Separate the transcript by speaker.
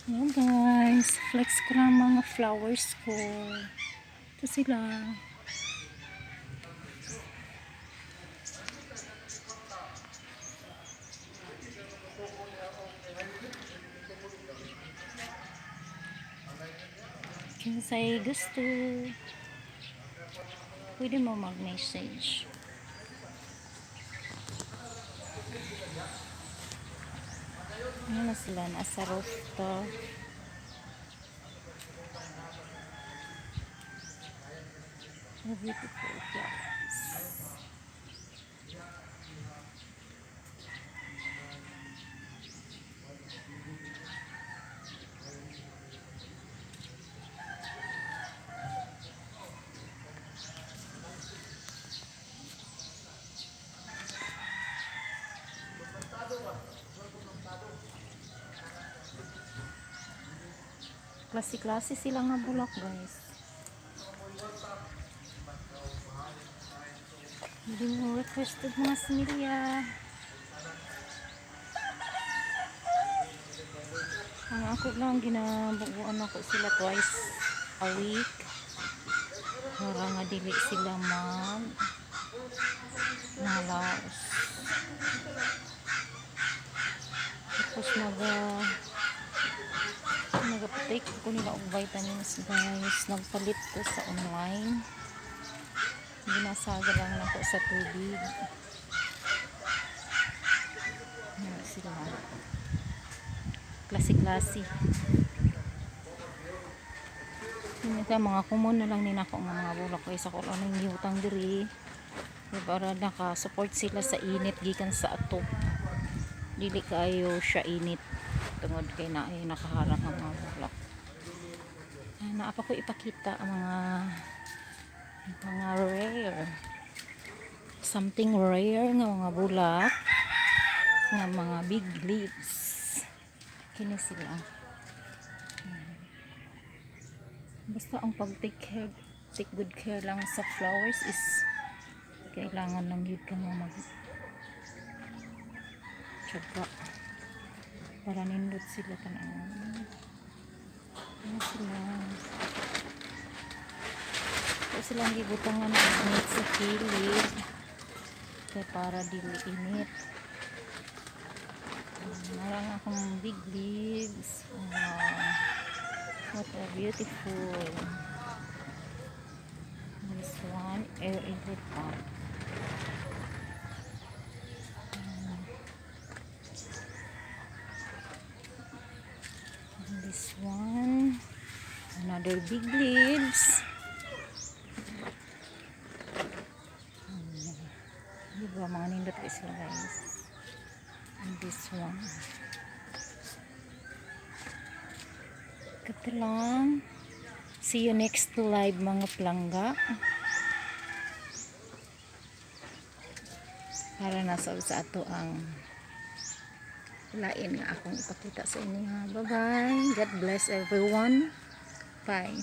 Speaker 1: Ayan guys, flex ko lang mga flowers ko. Ito sila. Kinsay gusto, pwede mo mag-message. Ayan na sila, nasa rooftop. So beautiful flowers. Klase-klase sila nga bulak guys. Hindi mo requested mga similya. Ang ako lang ginabuguan ako sila twice a week. Para nga dili sila malaos. Tapos nag-take ko nila og vitamins guys. Nagpalit ko sa online. Binasaga lang ako sa tubig. Ayan sila. Klase-klase. Ito mga common na lang din ako ng mga bulak guys. Ako lang yung giutang diri. Para naka-support sila sa init gikan sa ato. Dili kayo siya init. Tungod kay na ay nakaharang ang mga bulak. Naapa ko ipakita ang mga rare. Something rare nga mga bulak nga mga big leaves. Kini sila. Basta ang take good care lang sa flowers is kailangan lang yun ka tsaga para nindot sila tanang. Ano sila? Ito silang gibutangan ng init sa kilid kaya para dili init. Marang akong big leaves. What a beautiful. This one, air elephant. And this one, another big leaves. Diba mga nindot ko sila guys. And this one. Ito lang. See you next live mga plangga. Para nasa sa ato ang lain nga akong ipakita sa inyo. Bye bye. God bless everyone. Bye.